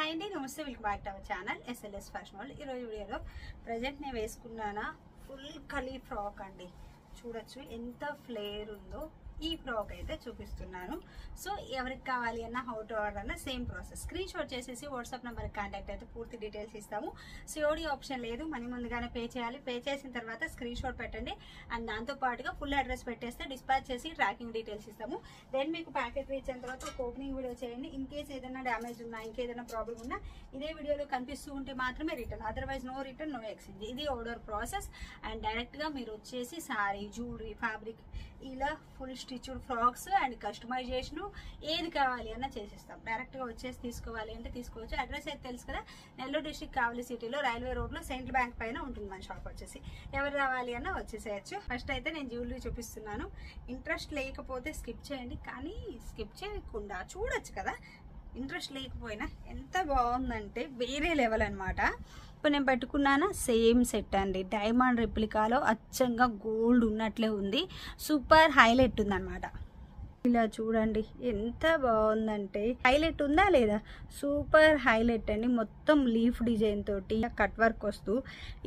Hi అండి, నమస్తే. Welcome back to our channel SLS fashion world. ఈరోజు వీడియోలో ప్రజెంట్ నేను వేసుకున్నానా ఫుల్ కలీ ఫ్రాక్ అండి. చూడొచ్చు ఎంత ఫ్లేర్ ఉందో. ఈ ఫ్రాక్ అయితే చూపిస్తున్నాను. సో ఎవరికి కావాలి అన్న హౌ టు ఆర్డర్ అన్న సేమ్ ప్రాసెస్. స్క్రీన్ షాట్ చేసేసి వాట్సాప్ నెంబర్కి కాంటాక్ట్ అయితే పూర్తి డీటెయిల్స్ ఇస్తాము. సిఓడి ఆప్షన్ లేదు, మనీ ముందుగానే పే చేయాలి. పే చేసిన తర్వాత స్క్రీన్ షాట్ పెట్టండి అండ్ దాంతో పాటుగా ఫుల్ అడ్రస్ పెట్టేస్తే డిస్పాచ్ చేసి ట్రాకింగ్ డీటెయిల్స్ ఇస్తాము. దెన్ మీకు ప్యాకెట్ రీచ్ అయిన తర్వాత ఒక ఓపెనింగ్ వీడియో చేయండి. ఇన్ కేస్ ఏదైనా డ్యామేజ్ ఉన్నా, ఇంకేదైనా ప్రాబ్లం ఉన్నా ఇదే వీడియోలో కనిపిస్తూ ఉంటే మాత్రమే return, otherwise no return no exchange. ఇది ఆర్డర్ ప్రాసెస్. అండ్ డైరెక్ట్గా మీరు వచ్చేసి సారీ, జ్యువెలరీ, ఫ్యాబ్రిక్ ఇలా full stitched frocks and customization ఏది కావాలి అన్న చేసేస్తాం. డైరెక్ట్గా వచ్చేసి తీసుకోవాలి అంటే తీసుకోవచ్చు. అడ్రస్ అయితే తెలుసు కదా, నెల్లూరు డిస్ట్రిక్ట్ కావలి సిటీలో రైల్వే రోడ్లో సెంట్రల్ బ్యాంక్ పైన ఉంటుంది మన షాప్ వచ్చేసి. ఎవరు రావాలి అన్న వచ్చేసేయచ్చు. ఫస్ట్ అయితే నేను జ్యువెలరీ చూపిస్తున్నాను. ఇంట్రెస్ట్ లేకపోతే స్కిప్ చేయండి, కానీ స్కిప్ చేయకుండా చూడొచ్చు కదా. ఇంట్రెస్ట్ లేకపోయినా ఎంత బాగుందంటే వేరే లెవెల్ అనమాట. ఇప్పుడు నేను పెట్టుకున్నానా సేమ్ సెట్ అండి. డైమండ్ రెప్లికాలో అచ్చంగా గోల్డ్ ఉన్నట్లే ఉంది. సూపర్ హైలైట్ ఉందన్నమాట. ఇలా చూడండి ఎంత బాగుందంటే, హైలైట్ ఉందా లేదా? సూపర్ హైలైట్ అండి. మొత్తం లీఫ్ డిజైన్ తోటి కట్ వర్క్ వస్తూ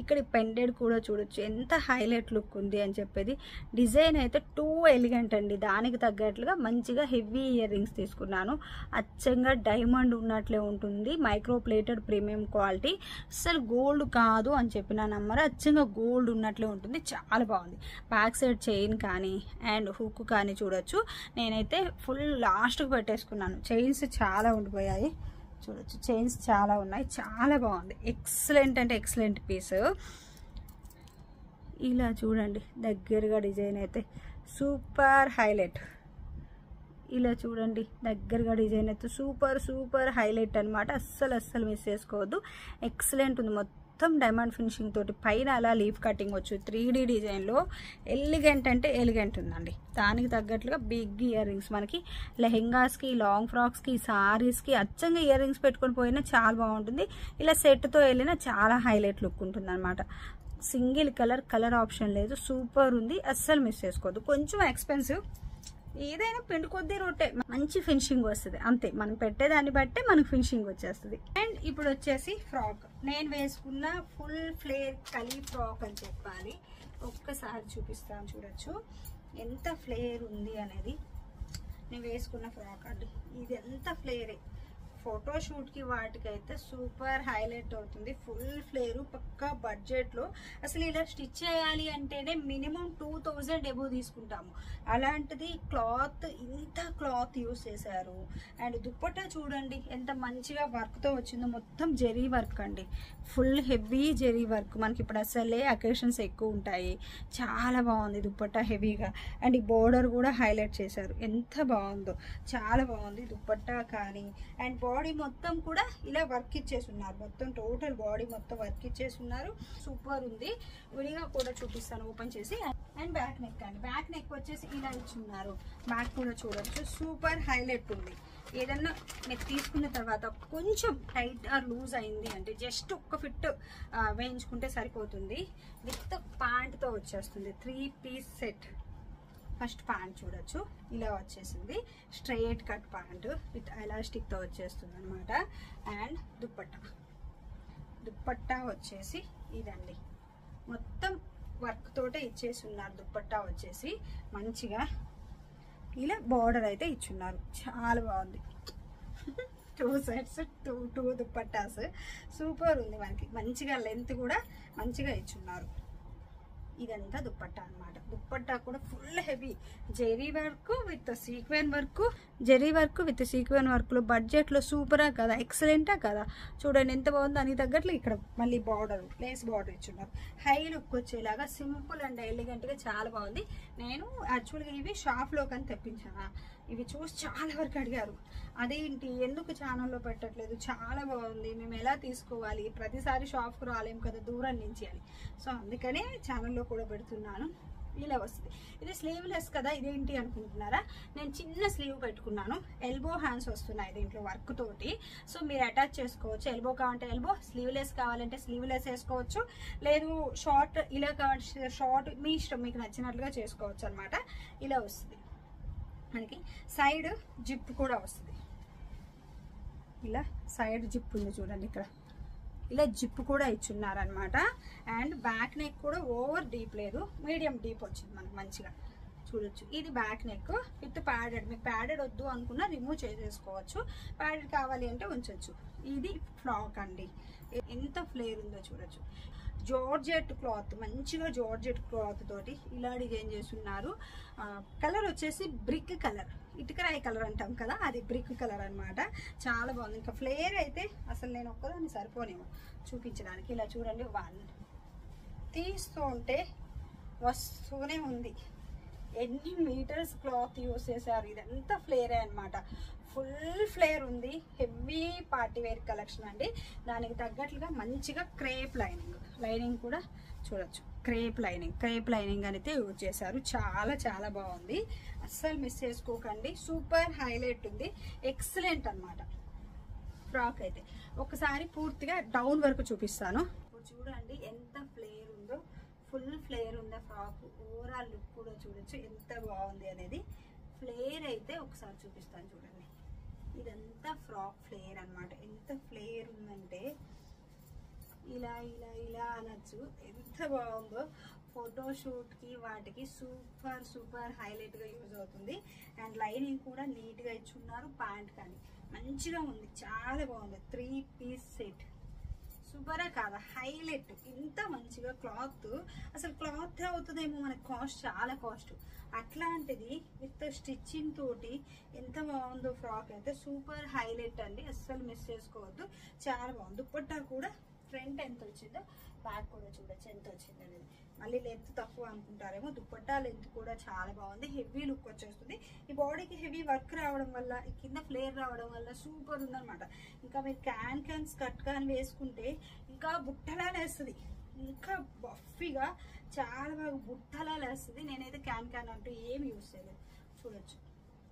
ఇక్కడ పెండెడ్ కూడా చూడొచ్చు ఎంత హైలైట్ లుక్ ఉంది అని చెప్పేది. డిజైన్ అయితే టూ ఎలిగెంట్ అండి. దానికి తగ్గట్లుగా మంచిగా హెవీ ఇయర్ రింగ్స్ తీసుకున్నాను. అచ్చంగా డైమండ్ ఉన్నట్లే ఉంటుంది. Micro plated premium quality. అసలు గోల్డ్ కాదు అని చెప్పిన నమ్మరు, అచ్చంగా గోల్డ్ ఉన్నట్లే ఉంటుంది. చాలా బాగుంది. బ్యాక్ సైడ్ చైన్ కానీ అండ్ హుక్ కానీ చూడొచ్చు. నేనైతే ఫుల్ లాస్ట్కి పెట్టేసుకున్నాను. చైన్స్ చాలా ఉండిపోయాయి చూడొచ్చు. చైన్స్ చాలా ఉన్నాయి. చాలా బాగుంది. ఎక్సలెంట్ అంటే ఎక్సలెంట్ పీస్. ఇలా చూడండి దగ్గరగా డిజైన్ అయితే సూపర్ హైలైట్. ఇలా చూడండి దగ్గరగా డిజైన్ అయితే సూపర్ సూపర్ హైలైట్ అనమాట. అస్సలు మిస్ చేసుకోవద్దు. ఎక్సలెంట్ ఉంది. మొత్తం డైమండ్ ఫినిషింగ్ తోటి పైన అలా లీఫ్ కటింగ్ వచ్చు. 3D డిజైన్లో ఎలిగెంట్ అంటే ఎలిగెంట్ ఉందండి. దానికి తగ్గట్లుగా బిగ్ ఇయర్ రింగ్స్. మనకి లెహెంగాస్కి, లాంగ్ ఫ్రాక్స్కి, సారీస్కి అచ్చంగా ఇయర్ రింగ్స్ పెట్టుకొని పోయినా చాలా బాగుంటుంది. ఇలా సెట్తో వెళ్ళినా చాలా హైలైట్ లుక్ ఉంటుంది అనమాట. సింగిల్ కలర్ ఆప్షన్ లేదు. సూపర్ ఉంది. అస్సలు మిస్ చేసుకోవద్దు. కొంచెం ఎక్స్పెన్సివ్, ఏదైనా పిండి కొద్దీ రొట్టె మంచి ఫినిషింగ్ వస్తుంది అంతే. మనం పెట్టేదాన్ని బట్టే మనకు ఫినిషింగ్ వచ్చేస్తుంది. అండ్ ఇప్పుడు వచ్చేసి ఫ్రాక్ నేను వేసుకున్న ఫుల్ ఫ్లేర్ కలీ ఫ్రాక్ అని చెప్పాలి. ఒక్కసారి చూపిస్తాను చూడొచ్చు ఎంత ఫ్లేర్ ఉంది అనేది. నేను వేసుకున్న ఫ్రాక్ అండి. ఇది ఎంత ఫ్లేరే. ఫోటోషూట్కి వాటికైతే సూపర్ హైలైట్ అవుతుంది. ఫుల్ ఫ్లేరు పక్కా బడ్జెట్లో. అసలు ఇలా స్టిచ్ చేయాలి అంటేనే మినిమం 2000 ఎబో తీసుకుంటాము. అలాంటిది క్లాత్, ఇంత క్లాత్ యూస్ చేశారు. అండ్ దుప్పట్టా చూడండి ఎంత మంచిగా వర్క్తో వచ్చిందో. మొత్తం జెరీ వర్క్ అండి. Full heavy zari work. మనకి ఇప్పుడు అసలే అకేషన్స్ ఎక్కువ ఉంటాయి. చాలా బాగుంది దుప్పట్టా హెవీగా. అండ్ ఈ బోర్డర్ కూడా హైలైట్ చేశారు. ఎంత బాగుందో, చాలా బాగుంది దుప్పట్టా కానీ. అండ్ బాడీ మొత్తం కూడా ఇలా వర్క్ ఇచ్చేసి ఉన్నారు. మొత్తం టోటల్ బాడీ మొత్తం వర్క్ ఇచ్చేసి ఉన్నారు. సూపర్ ఉంది. విడిగా కూడా చూపిస్తాను ఓపెన్ చేసి. అండ్ బ్యాక్ నెక్ అండి. బ్యాక్ నెక్ వచ్చేసి ఇలా ఇచ్చున్నారు. బ్యాక్ కూడా చూడొచ్చు. సూపర్ హైలైట్ ఉంది. ఏదన్నా నెక్ తీసుకున్న తర్వాత కొంచెం టైట్ ఆర్ లూజ్ అయింది అంటే జస్ట్ ఒక్క ఫిట్ వేయించుకుంటే సరిపోతుంది. విత్ ప్యాంట్తో వచ్చేస్తుంది. 3 పీస్ సెట్. ఫస్ట్ ప్యాంట్ చూడొచ్చు ఇలా వచ్చేసింది. స్ట్రైట్ కట్ ప్యాంట్ విత్ ఎలాస్టిక్తో వచ్చేస్తుంది అనమాట. అండ్ దుప్పట్టా వచ్చేసి ఇదండి. మొత్తం వర్క్ తోటే ఇచ్చేసి ఉన్నారు. దుప్పట్టా వచ్చేసి మంచిగా ఇలా బార్డర్ అయితే ఇచ్చున్నారు. చాలా బాగుంది. 2 సెట్స్, 2 దుప్పట్టాస్. సూపర్ ఉంది. మనకి మంచిగా లెంత్ కూడా మంచిగా ఇచ్చున్నారు. ఇదంతా దుప్పట్టా అనమాట. దుప్పట్టా కూడా full heavy zari work with sequin work. Zari work with sequin వర్క్లో బడ్జెట్లో సూపరా కదా, ఎక్సలెంటా కదా. చూడండి ఎంత బాగుందో. దానికి తగ్గట్లు ఇక్కడ మళ్ళీ బార్డర్, ప్లేస్ బార్డర్ ఇచ్చున్నారు. హై లుక్ వచ్చేలాగా సింపుల్ అండ్ ఎలిగెంట్గా చాలా బాగుంది. నేను యాక్చువల్గా ఇవి షాప్లో కానీ తెప్పించాను. ఇవి చూసి చాలా వరకు అడిగారు, అదేంటి ఎందుకు ఛానల్లో పెట్టట్లేదు, చాలా బాగుంది, మేము ఎలా తీసుకోవాలి, ప్రతిసారి షాప్కి రాలేము కదా దూరం నుంచి అని. సో అందుకనే ఛానల్లో కూడా పెడుతున్నాను. ఇలా వస్తుంది. ఇది స్లీవ్లెస్ కదా, ఇదేంటి అనుకుంటున్నారా? నేను చిన్న స్లీవ్ పెట్టుకున్నాను. ఎల్బో హ్యాండ్స్ వస్తున్నాయి దీంట్లో వర్క్ తోటి. సో మీరు అటాచ్ చేసుకోవచ్చు. ఎల్బో కావాలంటే ఎల్బో, స్లీవ్లెస్ కావాలంటే స్లీవ్లెస్ వేసుకోవచ్చు. లేదు షార్ట్ ఇలా కావాలి, షార్ట్ మీ ఇష్టం, మీకు నచ్చినట్లుగా చేసుకోవచ్చు అనమాట. ఇలా వస్తుంది. మనకి సైడ్ జిప్ కూడా వస్తుంది. ఇలా సైడ్ జిప్ ఉంది చూడండి, ఇక్కడ ఇలా జిప్ కూడా ఇచ్చున్నారనమాట. అండ్ బ్యాక్ నెక్ కూడా ఓవర్ డీప్ లేదు, మీడియం డీప్ వచ్చింది మనకు మంచిగా చూడొచ్చు. ఇది బ్యాక్ నెక్ విత్ ప్యాడెడ్. మీకు ప్యాడెడ్ వద్దు అనుకున్నా రిమూవ్ చేసేసుకోవచ్చు, ప్యాడెడ్ కావాలి అంటే ఉంచవచ్చు. ఇది ఫ్రాక్ అండి, ఎంత ఫ్లేర్ ఉందో చూడొచ్చు. జార్జెట్ క్లాత్, మంచిగా జార్జెట్ క్లాత్ తోటి ఇలా డిజైన్ చేస్తున్నారు. కలర్ వచ్చేసి బ్రిక్ కలర్, ఇటుకరాయి కలర్ అంటాం కదా, అది బ్రిక్ కలర్ అనమాట. చాలా బాగుంది. ఇంకా ఫ్లేర్ అయితే అసలు నేను ఒక్కదాన్ని సరిపోనేమో చూపించడానికి. ఇలా చూడండి, తీస్తూ ఉంటే వస్తూనే ఉంది. ఎన్ని మీటర్స్ క్లాత్ యూస్ చేశారు, ఇదంతా ఫ్లేరే అనమాట. ఫుల్ ఫ్లేర్ ఉంది, హెవీ పార్టీ వేర్ కలెక్షన్ అండి. దానికి తగ్గట్లుగా మంచిగా క్రేప్ లైనింగ్ కూడా చూడొచ్చు. క్రేప్ లైనింగ్ అయితే యూజ్ చేశారు. చాలా చాలా బాగుంది, అస్సలు మిస్ చేసుకోకండి. సూపర్ హైలైట్ ఉంది, ఎక్సలెంట్ అనమాట ఫ్రాక్ అయితే. ఒకసారి పూర్తిగా డౌన్ వరకు చూపిస్తాను. ఇప్పుడు చూడండి ఎంత ఫ్లేర్ ఉందో, ఫుల్ ఫ్లేర్ ఉంది ఫ్రాక్. ఓవరాల్ లుక్ కూడా చూడొచ్చు ఎంత బాగుంది అనేది. ఫ్లేర్ అయితే ఒకసారి చూపిస్తాను చూడండి. ఇదంతా ఫ్రాక్ ఫ్లేర్ అనమాట. ఎంత ఫ్లేర్ ఉందంటే ఇలా ఇలా ఇలా అనొచ్చు, ఎంత బాగుందో. ఫోటోషూట్కి వాటికి సూపర్ సూపర్ హైలైట్గా యూజ్ అవుతుంది. అండ్ లైనింగ్ కూడా నీట్గా ఇచ్చున్నారు. ప్యాంట్ కానీ మంచిగా ఉంది, చాలా బాగుంది. 3 పీస్ సెట్ సూపరా కాదా, హైలైట్. ఇంత మంచిగా క్లాత్, అసలు క్లాత్ అవుతుందేమో మనకి కాస్ట్, చాలా కాస్ట్. అట్లాంటిది విత్ స్టిచ్చింగ్ తోటి ఎంత బాగుందో ఫ్రాక్ అయితే. సూపర్ హైలైట్ అండి, అస్సలు మిస్ చేసుకోవద్దు. చాలా బాగుంది. దుపట్టా కూడా ఫ్రంట్ ఎంత వచ్చిందో, బ్యాక్ కూడా చూడొచ్చు ఎంత వచ్చింది అనేది. మళ్ళీ లెంత్ తక్కువ అనుకుంటారేమో, దుపట్టా లెంత్ కూడా చాలా బాగుంది. హెవీ లుక్ వచ్చేస్తుంది. ఈ బాడీకి హెవీ వర్క్ రావడం వల్ల, ఈ కింద ఫ్లేర్ రావడం వల్ల సూపర్ ఉందన్నమాట. ఇంకా మీరు క్యాన్ స్కర్ట్ కానీ వేసుకుంటే ఇంకా బుట్టలా లేస్తుంది, ఇంకా బఫీగా చాలా బాగా బుట్టలా లేస్తుంది. నేనైతే క్యాన్ అంటూ ఏమి యూజ్ చేయలేదు చూడొచ్చు,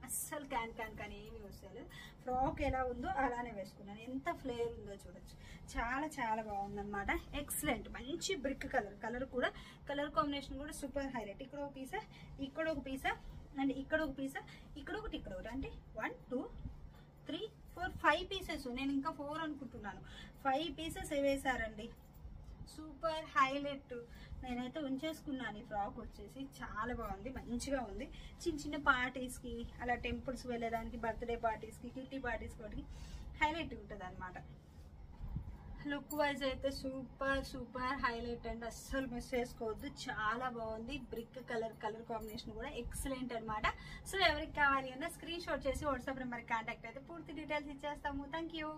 అస్సలు క్యాన్ కానీ ఏమి యూజ్ చేయలేదు. ఫ్రాక్ ఎలా ఉందో అలానే వేసుకున్నాను. ఎంత ఫ్లేర్ ఉందో చూడొచ్చు, చాలా చాలా బాగుందన్నమాట. ఎక్సలెంట్, మంచి బ్రిక్ కలర్ కూడా, కలర్ కాంబినేషన్ కూడా సూపర్ హైలైట్. ఇక్కడ ఒక పీసా, ఇక్కడ ఒక పీసా, అండ్ ఇక్కడ ఒక పీసా, ఇక్కడ ఒకటి అంటే 1 2 3 4 5 పీసెస్. నేను ఇంకా 4 అనుకుంటున్నాను. 5 పీసెస్ వేసారండి. Super highlight. నేనైతే ఉంచేసుకున్నాను. ఈ ఫ్రాక్ వచ్చేసి చాలా బాగుంది, మంచిగా ఉంది. చిన్న పార్టీస్కి, అలా టెంపుల్స్ వెళ్ళేదానికి, బర్త్డే పార్టీస్కి, కిట్టి పార్టీస్కి, వాటికి హైలైట్ ఉంటుంది అనమాట. లుక్ వైజ్ అయితే సూపర్ సూపర్ హైలైట్ అండ్ అస్సలు మిస్ చేసుకోవద్దు. చాలా బాగుంది. బ్రిక్ కలర్ కాంబినేషన్ కూడా ఎక్సలెంట్ అనమాట. సో ఎవరికి కావాలి అన్నా స్క్రీన్ షాట్ చేసి వాట్సాప్ నెంబర్ కాంటాక్ట్ అయితే పూర్తి డీటెయిల్స్ ఇచ్చేస్తాము. Thank you.